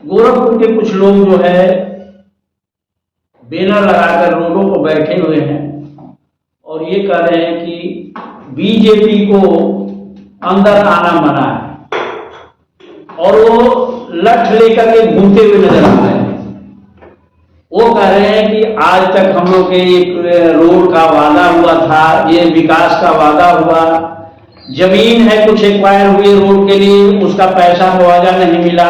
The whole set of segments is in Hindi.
गोरखपुर के कुछ लोग जो है बैनर लगाकर रोडों पर बैठे हुए हैं और ये कह रहे हैं कि बीजेपी को अंदर आना मना है और वो लठ लेकर के घूमते हुए नजर आ रहे हैं। वो कह रहे हैं कि आज तक हम लोग के एक रोड का वादा हुआ था, ये विकास का वादा हुआ, जमीन है कुछ एक्वायर हुए रोड के लिए, उसका पैसा मुआवजा नहीं मिला,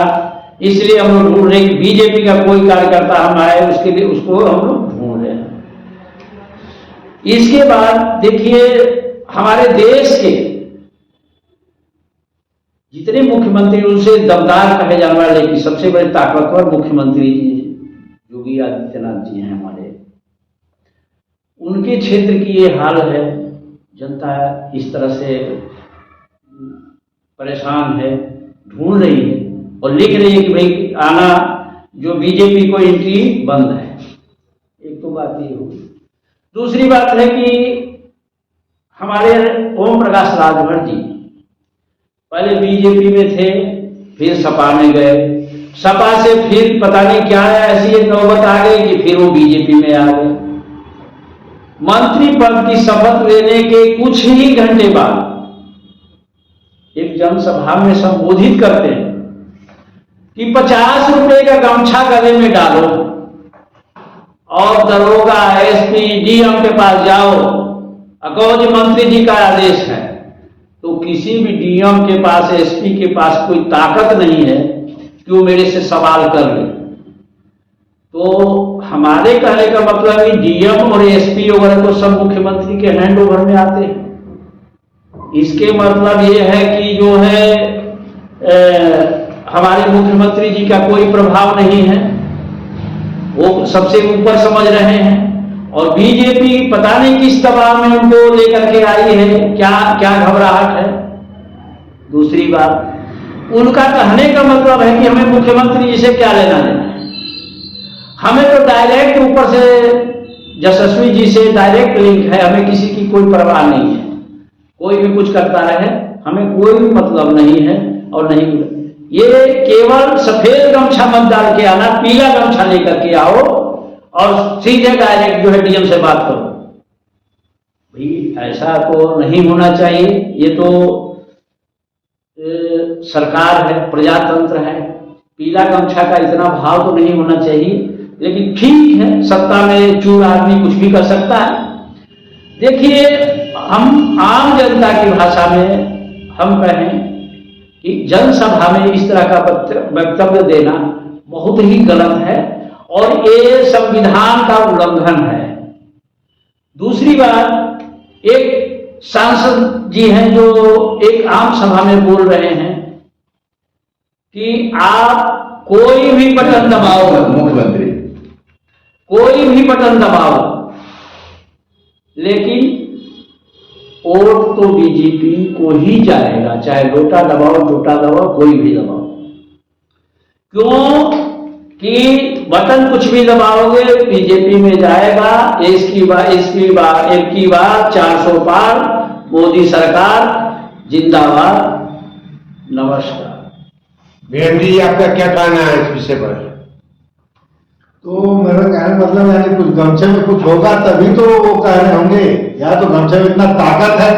इसलिए हम लोग ढूंढ रहे हैं कि बीजेपी का कोई कार्यकर्ता हम आए उसके लिए, उसको हम लोग ढूंढ रहे हैं। इसके बाद देखिए हमारे देश के जितने मुख्यमंत्री उनसे दमदार कहे जाने वाले कि सबसे बड़े ताकतवर मुख्यमंत्री जी योगी आदित्यनाथ जी हैं हमारे, उनके क्षेत्र की ये हाल है। जनता इस तरह से परेशान है, ढूंढ रही है और लिख रही है कि भाई आना जो बीजेपी को एंट्री बंद है। एक तो बात ये होगी। दूसरी बात है कि हमारे ओम प्रकाश राजभर जी पहले बीजेपी में थे, फिर सपा में गए, सपा से फिर पता नहीं क्या ऐसी एक नौबत आ गई कि फिर वो बीजेपी में आ गए। मंत्री पद की शपथ लेने के कुछ ही घंटे बाद एक जनसभा में संबोधित करते हैं कि 50 रुपए का गमछा गले में डालो और दरोगा एसपी डीएम के पास जाओ, अकौज मंत्री जी का आदेश है। तो किसी भी डीएम के पास एसपी के पास कोई ताकत नहीं है कि वो मेरे से सवाल कर ले। तो हमारे कहने का मतलब है डीएम और एसपी वगैरह तो सब मुख्यमंत्री के हैंड ओवर में आते हैं। इसके मतलब ये है कि जो है हमारे मुख्यमंत्री जी का कोई प्रभाव नहीं है, वो सबसे ऊपर समझ रहे हैं और बीजेपी पता नहीं किस दबाव में उनको लेकर के आई है, क्या क्या घबराहट है। दूसरी बात, उनका कहने का मतलब है कि हमें मुख्यमंत्री जी से क्या लेना देना है, हमें तो डायरेक्ट ऊपर से यशस्वी जी से डायरेक्ट लिंक है, हमें किसी की कोई परवाह नहीं है, कोई भी कुछ करता रहे हमें कोई भी मतलब नहीं है। और नहीं, ये केवल सफेद गमछा मत डाल के आना, पीला गमछा लेकर के आओ और सीधे डायरेक्ट जो है डीएम से बात करो। भाई ऐसा तो नहीं होना चाहिए। ये तो सरकार है, प्रजातंत्र है, पीला गमछा का इतना भाव तो नहीं होना चाहिए। लेकिन ठीक है, सत्ता में चूर आदमी कुछ भी कर सकता है। देखिए हम आम जनता की भाषा में हम कहें कि जनसभा में इस तरह का वक्तव्य देना बहुत ही गलत है और ये संविधान का उल्लंघन है। दूसरी बात, एक सांसद जी हैं जो एक आम सभा में बोल रहे हैं कि आप कोई भी बटन दबाओ, मुख्यमंत्री कोई भी बटन दबाओ, लेकिन वोट तो बीजेपी को ही जाएगा, चाहे लोटा दबाओ टोटा दबाओ कोई भी दबाओ। क्यों कि बटन कुछ भी दबाओगे बीजेपी में जाएगा। इसकी बार 400 पार, मोदी सरकार जिंदाबाद, नमस्कार। वीरेंद्र जी आपका क्या कहना है इस विषय पर? तो मेरा कहने मतलब यानी कुछ गमछे में कुछ होगा तभी तो वो कह रहे होंगे, या तो गमछे में इतना ताकत है,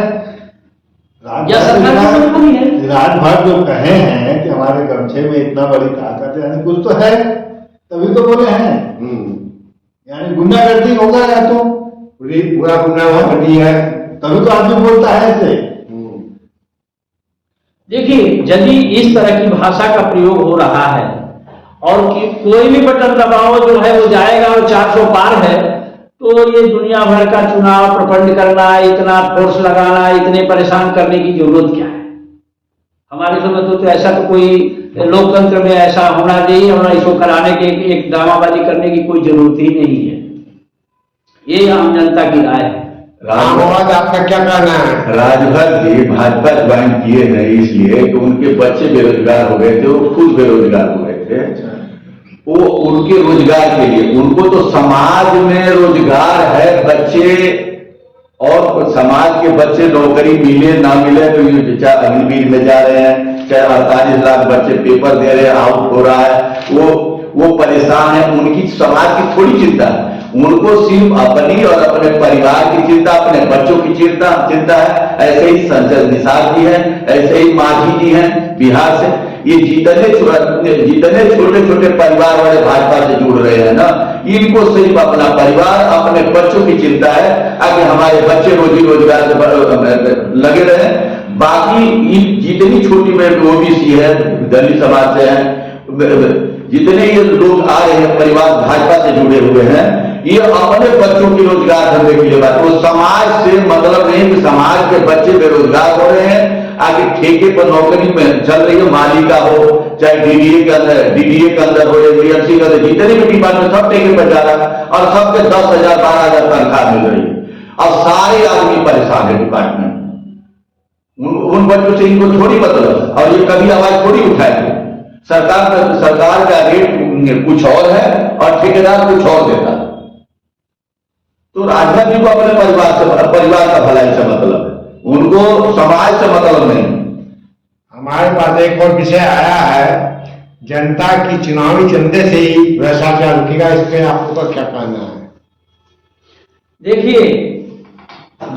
राजभर जो कहे हैं कि हमारे गमछे में इतना बड़ी ताकत है, यानी कुछ तो है तभी तो बोले हैं। यानी गुंडागर्दी होगा या तो पूरा गुंडागर्दी है तभी तो आदमी बोलता है ऐसे। देखिए यदि इस तरह की भाषा का प्रयोग हो रहा है और कि कोई भी बटन दबाओ जो है वो जाएगा और 400 पार है, तो ये दुनिया भर का चुनाव प्रपंड करना, इतना फोर्स लगाना, इतने परेशान करने की जरूरत क्या है? हमारे समझ तो ऐसा तो कोई लोकतंत्र में ऐसा होना चाहिए और इसको कराने के एक ड्रामाबाजी करने की कोई जरूरत ही नहीं है। ये आम जनता की राय है। रामवाद आपका क्या कहना है? राजभर जी भाजपा ज्वाइन किए हैं इसलिए कि उनके बच्चे बेरोजगार हो गए थे, वो खुद बेरोजगार हो गए थे। वो उनके रोजगार के लिए, उनको तो समाज में रोजगार है, बच्चे और समाज के बच्चे नौकरी मिले ना मिले तो ये चाहे अग्निवीर में जा रहे हैं, चाहे 48 लाख बच्चे पेपर दे रहे हैं, आउट हो रहा है, वो परेशान है। उनकी समाज की थोड़ी चिंता है, उनको सिर्फ अपनी और अपने परिवार की चिंता, अपने बच्चों की चिंता है। ऐसे ही संजय निषाद जी हैं, ऐसे ही मांझी जी हैं बिहार से। ये जितने छोटे छोटे परिवार वाले भाजपा से जुड़ रहे हैं ना, इनको सिर्फ अपना परिवार, अपने बच्चों की चिंता है, आगे हमारे बच्चे रोजी रोजगार से लगे रहे। बाकी जितनी छोटी ओबीसी है, दलित समाज से है, जितने ये लोग आ रहे हैं परिवार भाजपा से जुड़े हुए हैं, ये अपने बच्चों की रोजगार धंधे के लिए बात। वो समाज से मतलब नहीं कि समाज के बच्चे बेरोजगार हो रहे हैं, आगे ठेके पर नौकरी में चल रही है, माली का हो चाहे डीडीए के अंदर हो, एपीएमसी के अंदर, जितने भी डिपार्टमेंट सब ठेके पर जा रहा है और सबके 10,000 12,000 तनख्वाह मिल रही है। अब सारे आदमी परेशान है डिपार्टमेंट, उन बच्चों से इनको थोड़ी मतलब, और ये कभी आवाज थोड़ी उठाएंगे। सरकार का रेट कुछ और है और ठेकेदार कुछ और देता है। तो राजभर जी को अपने परिवार का भलाई से मतलब है, उनको समाज से मतलब नहीं। हमारे पास एक और विषय आया है, जनता की चुनावी चंदे से ही भ्रष्टाचार रुकेगा, इस पे आपको क्या कहना है? देखिए,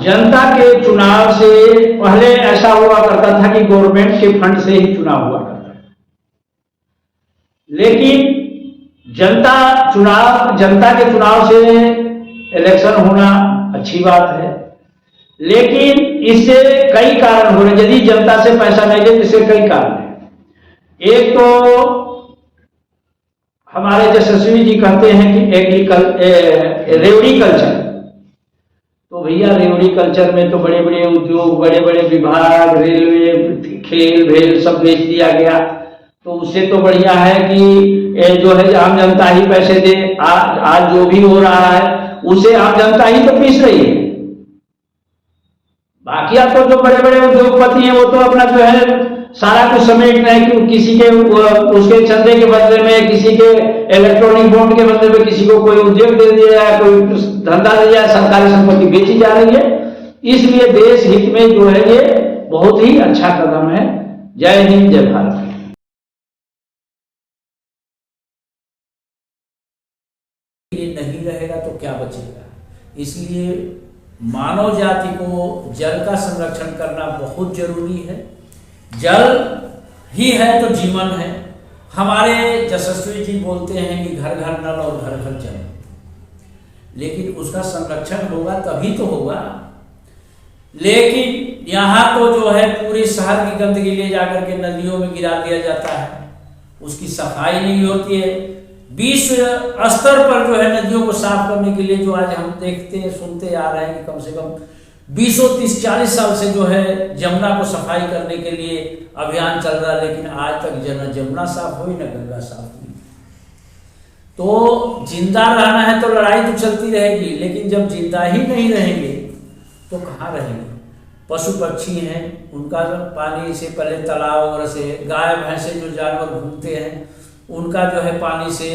जनता के चुनाव से पहले ऐसा हुआ करता था कि गवर्नमेंट के फंड से ही चुनाव हुआ करता था, लेकिन जनता के चुनाव से इलेक्शन होना अच्छी बात है, लेकिन इससे कई कारण हो रहे। यदि जनता से पैसा नहीं ले, इससे कई कारण है। एक तो हमारे यशस्वी जी कहते हैं कि रेवड़ी कल्चर, तो भैया रेवड़ी कल्चर में तो बड़े बड़े उद्योग, बड़े बड़े विभाग, रेलवे, खेल भेल सब बेच दिया गया। तो उससे तो बढ़िया है कि जो है आम जनता ही पैसे दे। आज जो भी हो रहा है उसे आम जनता ही तो पीस रही है। बाकी आपको जो बड़े बड़े उद्योगपति हैं वो तो अपना जो है सारा कुछ समेट रहे हैं कि किसी के उसके चंदे के बदले में, किसी के इलेक्ट्रॉनिक बॉन्ड के बदले में किसी को कोई उद्योग दे दिया जाए, कोई धंधा दे दिया, सरकारी संपत्ति बेची जा रही है। इसलिए देश हित में जो है ये बहुत ही अच्छा कदम है। जय हिंद, जय भारत। ये नहीं रहेगा तो क्या बचेगा? इसलिए मानव जाति को जल का संरक्षण करना बहुत जरूरी है। जल ही है तो जीवन है। हमारे यशस्वी जी बोलते हैं कि घर घर नल और घर घर जल, लेकिन उसका संरक्षण होगा तभी तो होगा। लेकिन यहाँ तो जो है पूरे शहर की गंदगी ले जाकर के नदियों में गिरा दिया जाता है, उसकी सफाई नहीं होती है। विश्व स्तर पर जो है नदियों को साफ करने के लिए जो आज हम देखते हैं, सुनते आ रहे हैं कि कम से कम 20-30-40 साल से जो है जमुना को सफाई करने के लिए अभियान चल रहा है, लेकिन आज तक जमुना साफ हुई न गंगा साफ हुई। तो जिंदा रहना है तो लड़ाई तो चलती रहेगी, लेकिन जब जिंदा ही नहीं रहेंगे तो कहाँ रहेंगे? पशु पक्षी हैं, उनका पानी से पहले तालाब वगैरह से, गाय भैंसे जो जानवर घूमते हैं उनका जो है पानी से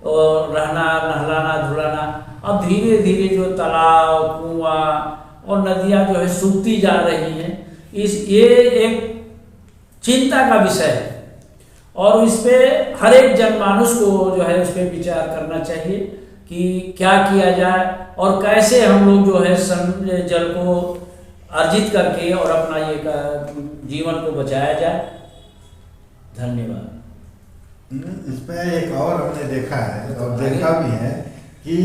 रहना, नहलाना धुलाना। अब धीरे धीरे जो तालाब, कुआं और नदियां जो है सूखती जा रही हैं। ये एक चिंता का विषय है और इस पे हर एक जनमानुष को जो है उस पर विचार करना चाहिए कि क्या किया जाए और कैसे हम लोग जो है जल को अर्जित करके और अपना ये जीवन को बचाया जाए। धन्यवाद। इस पे एक और हमने देखा है और देखा भी है कि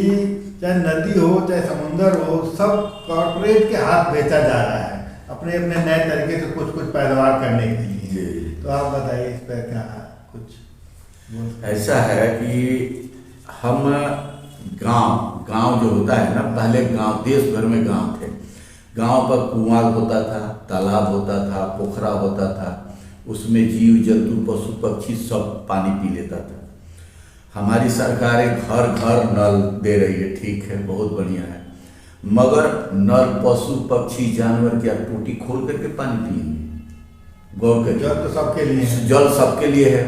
चाहे नदी हो चाहे समुंदर हो, सब कॉर्पोरेट के हाथ बेचा जा रहा है अपने अपने नए तरीके से कुछ पैदावार करने के लिए। तो आप बताइए इस पर क्या कुछ? ऐसा है कि हम गांव जो होता है ना, पहले गांव देश भर में गांव थे। गांव पर कुआं होता था, तालाब होता था, पोखरा होता था, उसमें जीव जंतु पशु पक्षी सब पानी पी लेता था। हमारी सरकारें घर घर नल दे रही है, ठीक है, बहुत बढ़िया है, मगर नल पशु पक्षी जानवर क्या टूटी खोल करके पानी पिएंगे? गौर करिए। जल तो सबके लिए है, जल सबके लिए है।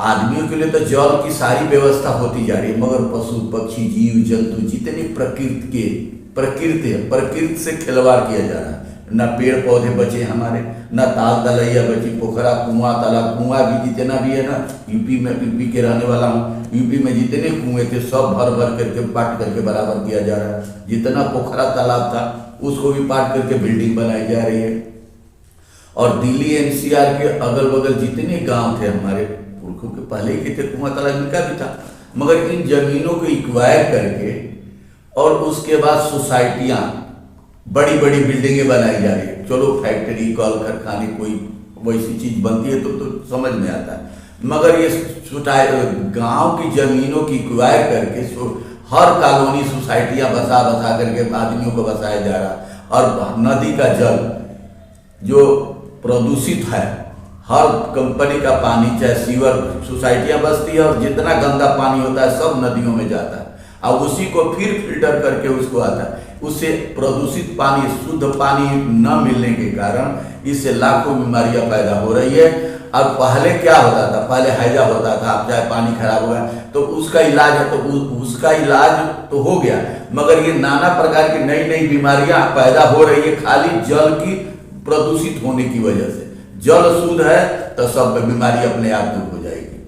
आदमियों के लिए तो जल की सारी व्यवस्था होती जा रही है, मगर पशु पक्षी जीव जंतु जितने प्रकृति के प्रकृति है, प्रकृति से खिलवाड़ किया जा रहा है। न पेड़ पौधे बचे हमारे, न ताल तलैया बची, पोखरा कुआं तालाब, कुआं भी जितना भी है ना, यूपी के रहने वाला हूँ, यूपी में जितने कुएं थे सब भर भर करके पाट करके बराबर किया जा रहा है। जितना पोखरा तालाब था उसको भी पाट करके बिल्डिंग बनाई जा रही है। और दिल्ली एनसीआर के अगल बगल जितने गांव थे हमारे पुरखों के पहले के थे, कुआं तालाब इनका भी था, मगर इन जमीनों को एक्वायर करके और उसके बाद सोसाइटियां, बड़ी बड़ी बिल्डिंगें बनाई जा रही है। चलो फैक्ट्री कल कारखाने कोई वैसी चीज बनती है तो समझ में आता है, मगर ये गांव की जमीनों की एक्वायर करके हर कॉलोनी सोसाइटियां बसा बसा करके आदमियों को बसाया जा रहा। और नदी का जल जो प्रदूषित है, हर कंपनी का पानी, चाहे सीवर, सोसाइटियां बसती है और जितना गंदा पानी होता है सब नदियों में जाता है, और उसी को फिर फिल्टर करके उसको आता है। उससे प्रदूषित पानी, शुद्ध पानी न मिलने के कारण इससे लाखों बीमारियां पैदा हो रही है। अब पहले क्या होता था, पहले हैजा होता था, अब चाहे पानी खराब हो गया तो उसका इलाज है, तो उसका इलाज तो हो गया, मगर ये नाना प्रकार की नई नई बीमारियां पैदा हो रही है खाली जल की प्रदूषित होने की वजह से। जल शुद्ध है तो सब बीमारी अपने आप दूर हो जाएगी।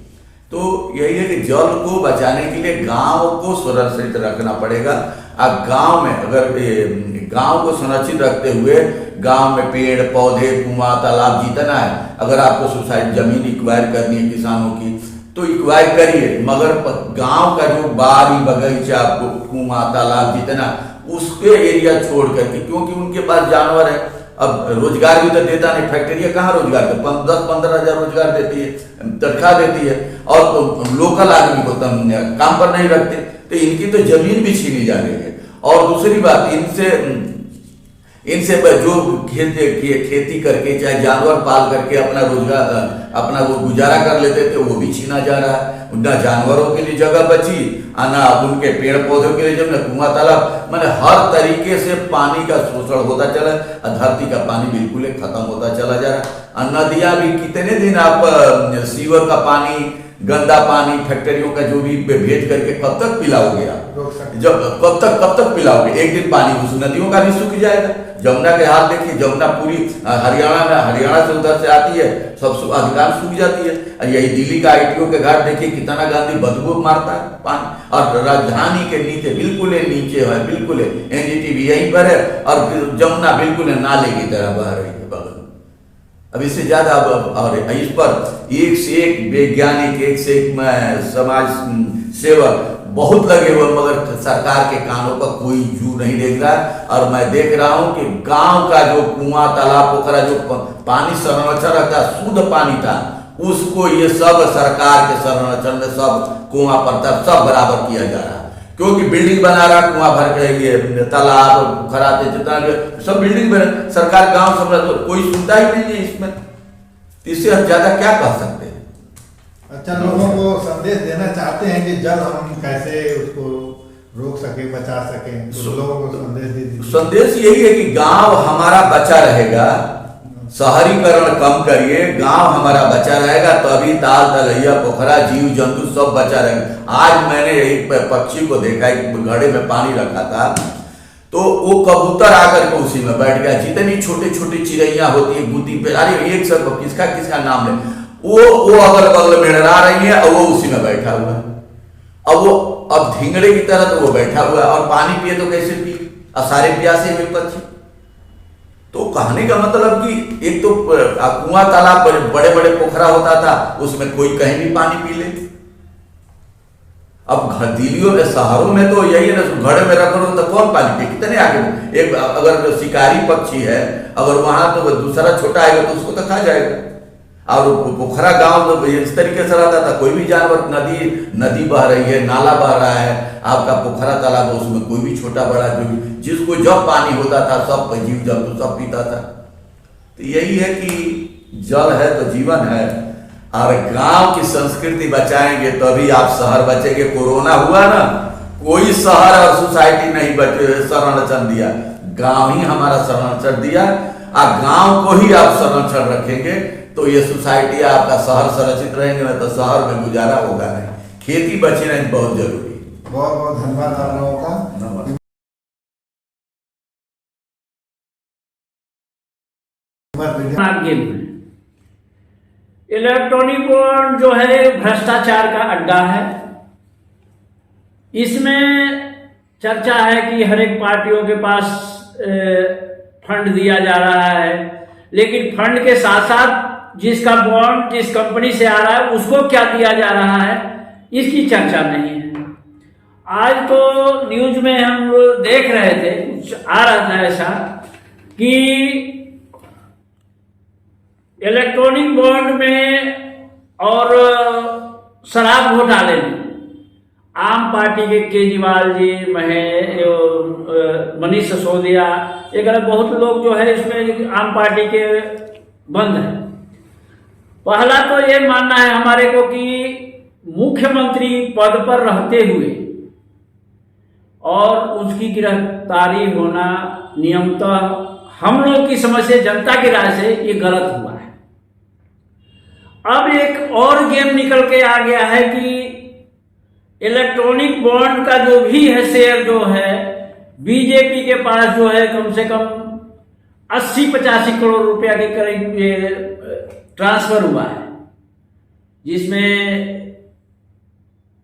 तो यही है कि जल को बचाने के लिए गांव को सुरक्षित रखना पड़ेगा। अब गांव में अगर गांव को संरक्षित रखते हुए गांव में पेड़ पौधे, कुआं तालाब जितना है, अगर आपको सोसाइटी जमीन एक्वायर करनी है किसानों की तो एक्वायर करिए, मगर गांव का जो बारी बगीचा, कुआं तालाब जितना, उसके एरिया छोड़ करके, क्योंकि उनके पास जानवर है। अब रोजगार भी तो देता नहीं, फैक्ट्रियां कहाँ रोजगार देती, 10-15 हजार रोजगार देती है, तनख्वाह देती है, और तो लोकल आदमी को काम पर नहीं रखते, तो इनकी तो जमीन भी छीनी जा रही है। और दूसरी बात, इनसे जो खेती करके चाहे जानवर पाल करके अपना रोजगार, अपना वो गुजारा कर लेते थे, वो भी छीना जा रहा है। ना जानवरों के लिए जगह बची, ना उनके पेड़ पौधों के लिए, जब न कुआं तालाब, मैंने हर तरीके से पानी का शोषण होता चला, धरती का पानी बिल्कुल खत्म होता चला जा रहा। नदियां भी कितने दिन आप सीवर का पानी, गंदा पानी, फैक्ट्रियों का जो भी भेज करके कब तक पिलाओगे आप? जब कब तक पिलाओगे? एक दिन पानी उस नदियों का भी सूख जाएगा। जमुना के हाल देखिए, जमुना पूरी हरियाणा से उधर से आती है, सब अधिकांश सूख जाती है। और यही दिल्ली का आईटीओ के घाट देखिए, कितना गांधी बदबू मारता है पानी, और राजधानी के नीचे बिल्कुल नीचे है, बिल्कुल एनजीटी भी यहीं पर है, और जमुना बिल्कुल नाले की तरह बह रही है बगल। अब इससे ज्यादा और इस पर एक से एक वैज्ञानिक, एक से एक समाज सेवक बहुत लगे हुए, मगर सरकार के कानों पर कोई जू नहीं देख रहा। और मैं देख रहा हूं कि गांव का जो कुआं तालाब पोखरा जो पानी संरक्षण रखता, शुद्ध पानी था, उसको ये सब सरकार के संरक्षण में सब कुआं पर सब बराबर किया जा रहा है। क्योंकि बिल्डिंग बना रहा, कुआं भर के ये तालाब पोखरा जितना सब बिल्डिंग बने, सरकार गांव सब, कोई सुनता ही नहीं है इसमें। इससे ज्यादा क्या कह सकते हैं? अच्छा, लोगों को संदेश देना चाहते हैं कि जल हम कैसे उसको रोक सके, बचा सके, तो लोगों को संदेश दे दीजिए। संदेश यही है कि गांव हमारा बचा रहेगा, शहरीकरण कम करिए, गांव हमारा बचा रहेगा, तो अभी ताल तलैया पोखरा जीव जंतु सब बचा रहेगा। आज मैंने एक पक्षी को देखा, एक घड़े में पानी रखा था, तो वो कबूतर आकर के उसी में बैठ गया। जितनी छोटी छोटी चिड़ैया होती है गुती पे, अरे एक सब किसका नाम ले, वो अगल बगल में डरा रही है, और वो उसी में बैठा हुआ है। अब ढींगड़े की तरह तो वो बैठा हुआ है, और पानी पिए तो कैसे पिए, और सारे प्यासे हुए पक्षी। तो कहने का मतलब कि एक तो कुआं तालाब बड़े बड़े पोखरा होता था, उसमें कोई कहीं भी पानी पी ले। अब दिल्लियों में, शहरों में तो यही है ना, घड़े में रख लो तो कौन पानी पिए, कितने आगे। एक अगर शिकारी पक्षी है, अगर वहां तो दूसरा छोटा आएगा तो उसको तो खा जाएगा। और पोखरा गांव तो इस तरीके से रहता था, कोई भी जानवर, नदी बह रही है, नाला बह रहा है, आपका पोखरा तालाब, उसमें कोई भी छोटा बड़ा जो भी, जिसको जब पानी होता था सब जीव जंतु सब पीता था। तो यही है कि जल है तो जीवन है, और गांव की संस्कृति बचाएंगे तभी आप शहर बचेंगे। कोरोना हुआ ना, कोई शहर और सोसाइटी नहीं संरक्षण दिया, गांव ही हमारा संरक्षण दिया। और गांव को ही आप संरक्षण रखेंगे तो ये सोसाइटी, आपका शहर सुरक्षित रहेंगे ना, तो शहर में गुजारा होगा नहीं। खेती बचना बहुत जरूरी। बहुत बहुत धन्यवाद आप लोगों का। गेम है। इलेक्ट्रॉनिक बॉन्ड जो है भ्रष्टाचार का अड्डा है। इसमें चर्चा है कि हर एक पार्टियों के पास फंड दिया जा रहा है, लेकिन फंड के साथ साथ जिसका बॉन्ड जिस कंपनी से आ रहा है उसको क्या दिया जा रहा है, इसकी चर्चा नहीं है। आज तो न्यूज में हम देख रहे थे, कुछ आ रहा था ऐसा कि इलेक्ट्रॉनिक बॉन्ड में और शराब घोटाले में आम पार्टी के केजरीवाल जी, मनीष सिसोदिया, एक बहुत लोग जो है इसमें आम पार्टी के बंद हैं। पहला तो ये मानना है हमारे को कि मुख्यमंत्री पद पर रहते हुए और उसकी गिरफ्तारी होना नियमतः हम लोग की समझ से, जनता की राय से ये गलत हुआ है। अब एक और गेम निकल के आ गया है कि इलेक्ट्रॉनिक बॉन्ड का जो भी है शेयर जो है बीजेपी के पास जो है कम से कम 80-85 करोड़ रुपया के करीब ये ट्रांसफर हुआ है, जिसमें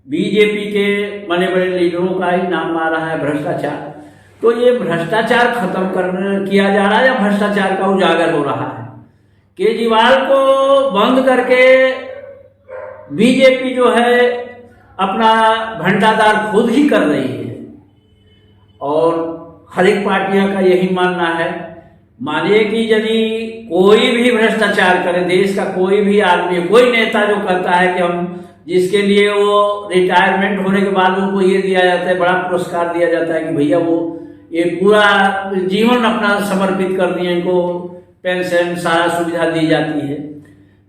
बीजेपी के बड़े बड़े लीडरों का ही नाम आ रहा है भ्रष्टाचार। तो ये भ्रष्टाचार खत्म किया जा रहा है या भ्रष्टाचार का उजागर हो रहा है? केजरीवाल को बंद करके बीजेपी जो है अपना भंडादार खुद ही कर रही है, और हर एक पार्टियों का यही मानना है। मानिए कि यदि कोई भी भ्रष्टाचार करे, देश का कोई भी आदमी, कोई नेता जो कहता है कि हम, जिसके लिए वो रिटायरमेंट होने के बाद उनको ये दिया जाता है, बड़ा पुरस्कार दिया जाता है कि भैया वो ये पूरा जीवन अपना समर्पित कर दिए, इनको पेंशन सारा सुविधा दी जाती है।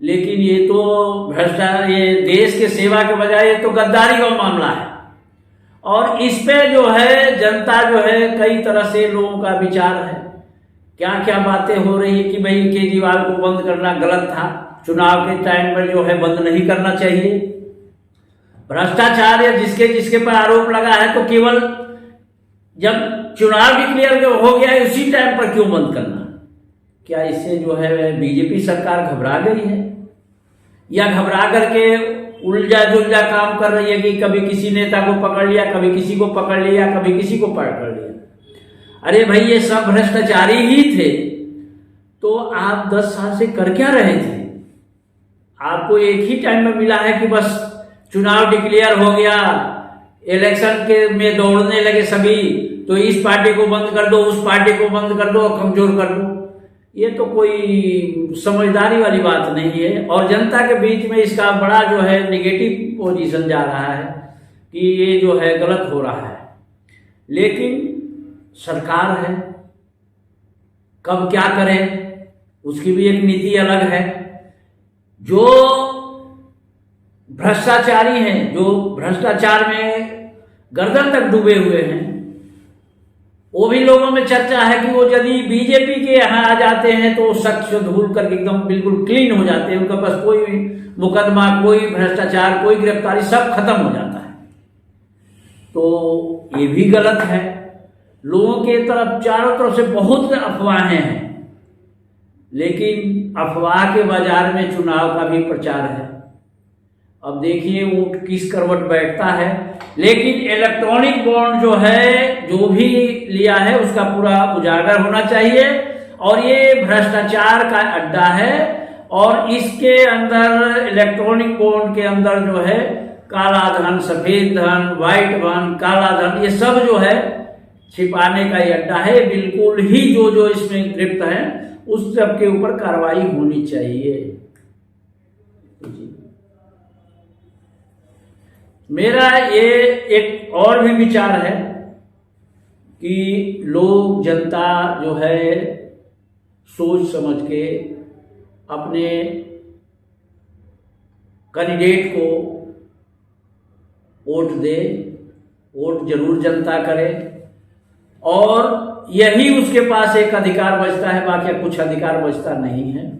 लेकिन ये तो भ्रष्टाचार, ये देश के सेवा के बजाय ये तो गद्दारी का मामला है। और इस पे जो है जनता जो है कई तरह से लोगों का विचार है, क्या क्या बातें हो रही है कि भाई केजरीवाल को बंद करना गलत था, चुनाव के टाइम पर जो है बंद नहीं करना चाहिए। भ्रष्टाचार या जिसके जिसके पर आरोप लगा है तो केवल जब चुनाव डिक्लेयर हो गया है उसी टाइम पर क्यों बंद करना? क्या इससे जो है बीजेपी सरकार घबरा गई है, या घबरा करके उलझा जुलझा काम कर रही है कि कभी किसी नेता को पकड़ लिया, कभी किसी को पकड़ लिया, कभी किसी को पकड़ लिया? अरे भाई ये सब भ्रष्टाचारी ही थे, तो आप 10 साल से कर क्या रहे थे? आपको एक ही टाइम में मिला है कि बस चुनाव डिक्लेयर हो गया, इलेक्शन के में दौड़ने लगे सभी, तो इस पार्टी को बंद कर दो, उस पार्टी को बंद कर दो, कमजोर कर दो। ये तो कोई समझदारी वाली बात नहीं है, और जनता के बीच में इसका बड़ा जो है नेगेटिव पोजीशन जा रहा है कि ये जो है गलत हो रहा है। लेकिन सरकार है, कब क्या करे उसकी भी एक नीति अलग है। जो भ्रष्टाचारी हैं, जो भ्रष्टाचार में गर्दन तक डूबे हुए हैं, वो भी लोगों में चर्चा है कि वो यदि बीजेपी के यहाँ आ जाते हैं तो शक से धूल करके एकदम बिल्कुल क्लीन हो जाते हैं, उनके पास कोई मुकदमा, कोई भ्रष्टाचार, कोई गिरफ्तारी, सब खत्म हो जाता है। तो ये भी गलत है। लोगों के तरफ चारों तरफ से बहुत अफवाहें हैं, लेकिन अफवाह के बाजार में चुनाव का भी प्रचार है। अब देखिए वो किस करवट बैठता है। लेकिन इलेक्ट्रॉनिक बॉन्ड जो है, जो भी लिया है उसका पूरा उजागर होना चाहिए, और ये भ्रष्टाचार का अड्डा है, और इसके अंदर इलेक्ट्रॉनिक बॉन्ड के अंदर जो है काला धन, सफेद धन, व्हाइट धन, काला धन, ये सब जो है छिपाने का ये अड्डा है। बिल्कुल ही जो जो इसमें लिप्त है उस सब के ऊपर कार्रवाई होनी चाहिए। मेरा ये एक और भी विचार है कि लोग, जनता जो है सोच समझ के अपने कैंडिडेट को वोट दे, वोट जरूर जनता करे, और यही उसके पास एक अधिकार बचता है, बाकी कुछ अधिकार बचता नहीं है।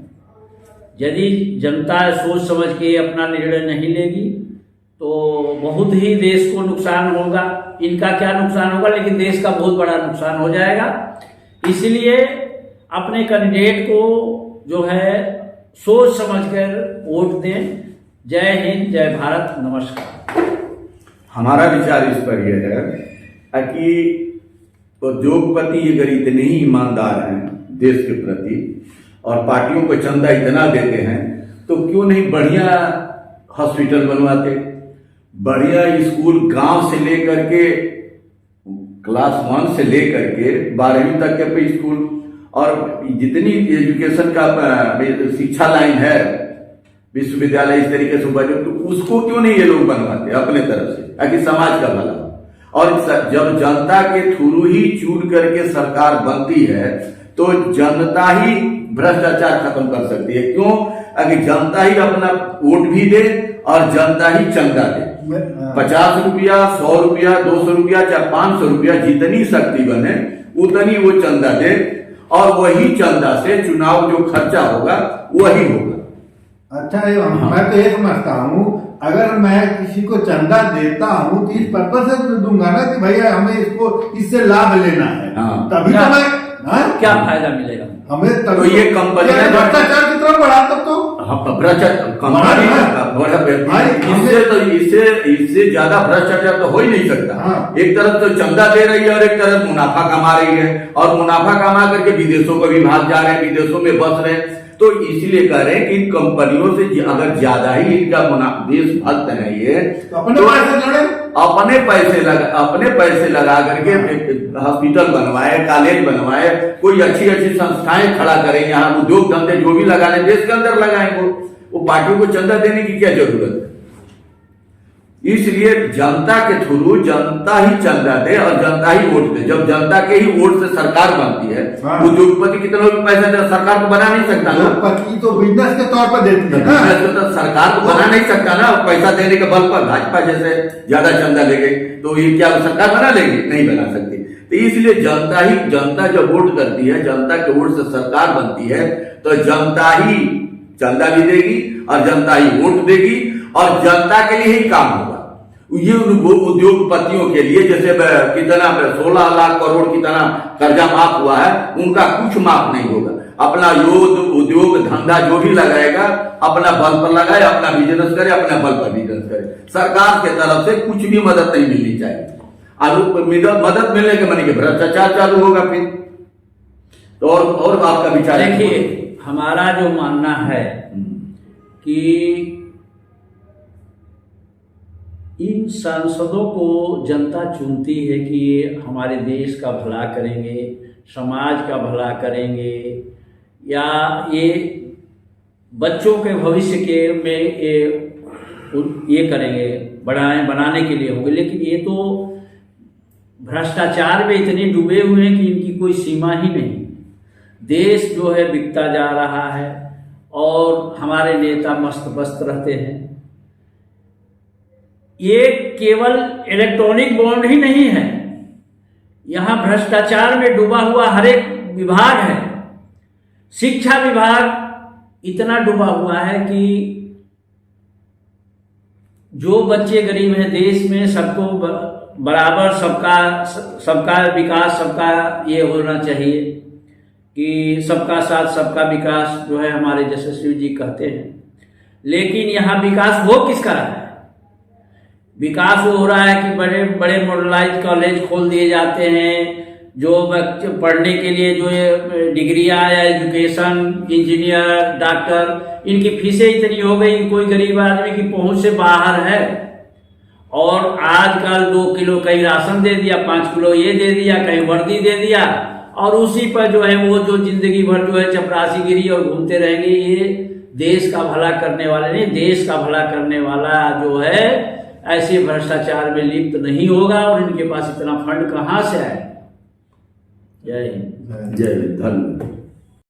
यदि जनता सोच समझ के अपना निर्णय नहीं लेगी तो बहुत ही देश को नुकसान होगा। इनका क्या नुकसान होगा, लेकिन देश का बहुत बड़ा नुकसान हो जाएगा। इसलिए अपने कैंडिडेट को जो है सोच समझकर वोट दें। जय हिंद, जय भारत, नमस्कार। हमारा विचार इस पर यह है कि उद्योगपति अगर इतने ही ईमानदार हैं देश के प्रति और पार्टियों को चंदा इतना देते हैं तो क्यों नहीं बढ़िया हॉस्पिटल बनवाते, बढ़िया स्कूल गांव से लेकर के क्लास 1 से लेकर के 12वीं तक के स्कूल और जितनी एजुकेशन का शिक्षा लाइन है विश्वविद्यालय इस तरीके से बने तो उसको क्यों नहीं ये लोग बनवाते अपने तरफ से, ताकि समाज का भला। और जब जनता के थ्रू ही चुन करके सरकार बनती है तो जनता ही भ्रष्टाचार खत्म कर सकती है। क्यों? अगर जनता ही अपना वोट भी दे और जनता ही चंदा दे, 50 रुपया, 100 रुपया, 200 रुपया, चाहे 500 रुपया, जितनी शक्ति बने उतनी वो चंदा दे और वही चंदा से चुनाव जो खर्चा होगा वही होगा। अच्छा, मैं तो ये समझता हूँ अगर मैं किसी को चंदा देता हूँ तो इस पर्पज से दूंगा ना कि भैया हमें इसको इससे लाभ लेना है, तभी तो मैं क्या फायदा मिलेगा हमें। तो ये कंपनी भ्रष्टाचार की तरफ बढ़ा तब तो इससे ज्यादा भ्रष्टाचार तो हो ही नहीं सकता। एक तरफ तो चंदा दे रही है और एक तरफ मुनाफा कमा रही है और मुनाफा कमा करके विदेशों को भी भाग जा रहे हैं, विदेशों में बस रहे हैं। तो इसलिए कह रहे हैं कि इन कंपनियों से अगर ज्यादा ही इनका देशभक्त है ये तो अपने पैसे लगा करके हॉस्पिटल बनवाए, कॉलेज बनवाए, कोई अच्छी संस्थाएं खड़ा करें, यहाँ उद्योग धंधे जो भी लगाने देश के अंदर लगाएंगे। वो पार्टी को चंदा देने की क्या जरूरत है? इसलिए जनता के थ्रू जनता ही चंदा दे और जनता ही वोट दे। जब जनता के ही वोट से सरकार बनती है, उद्योगपति कितना भी पैसा दे सरकार को बना नहीं सकता ना। उद्योगपति तो बिजनेस के तौर पर देती है तो सरकार को बना नहीं सकता ना, पैसा देने के बल पर। भाजपा जैसे ज्यादा चंदा लेंगे तो ये क्या सरकार बना लेगी? नहीं बना सकती। तो इसलिए जनता जब वोट करती है, जनता के वोट से सरकार बनती है, तो जनता ही चंदा भी देगी और जनता ही वोट देगी और जनता के लिए ही काम होगा। ये उद्योगपतियों के लिए जैसे कितना 16 लाख करोड़ कितना कर्जा माफ हुआ है, उनका कुछ माफ नहीं होगा। अपना उद्योग धंधा जो भी लगाएगा अपना बल पर लगाए, अपना बिजनेस करे, अपना बल पर बिजनेस करे। सरकार के तरफ से कुछ भी मदद नहीं मिलनी चाहिए। मदद मिलने के माने के भ्रष्टाचार चालू होगा फिर। तो और आपका विचार? देखिए, हमारा जो मानना है कि इन सांसदों को जनता चुनती है कि ये हमारे देश का भला करेंगे, समाज का भला करेंगे, या ये बच्चों के भविष्य के में ये करेंगे, बनाने के लिए होंगे। लेकिन ये तो भ्रष्टाचार में इतने डूबे हुए हैं कि इनकी कोई सीमा ही नहीं। देश जो है बिकता जा रहा है और हमारे नेता मस्त मस्त रहते हैं। ये केवल इलेक्ट्रॉनिक बॉन्ड ही नहीं है, यहाँ भ्रष्टाचार में डूबा हुआ हर एक विभाग है। शिक्षा विभाग इतना डूबा हुआ है कि जो बच्चे गरीब हैं देश में, सबको बराबर, सबका विकास, सबका ये होना चाहिए कि सबका साथ सबका विकास जो है हमारे यशस्वी जी कहते हैं। लेकिन यहाँ विकास हो किसका रहा है? विकास वो हो रहा है कि बड़े बड़े मॉडलाइज कॉलेज खोल दिए जाते हैं, जो बच्चे पढ़ने के लिए जो ये डिग्रियां या एजुकेशन, इंजीनियर, डॉक्टर, इनकी फीसें इतनी हो गई, कोई गरीब आदमी की पहुंच से बाहर है। और आजकल 2 किलो कहीं राशन दे दिया, 5 किलो ये दे दिया, कहीं वर्दी दे दिया, और उसी पर जो है वो जो जिंदगी भर जो है चपरासीगिरी और घूमते रहेंगे। ये देश का भला करने वाले नहीं, देश का भला करने वाला जो है ऐसे भ्रष्टाचार में लिप्त नहीं होगा। और इनके पास इतना फंड कहाँ से आए? जय हिंद, जय हिंद, धन्यवाद।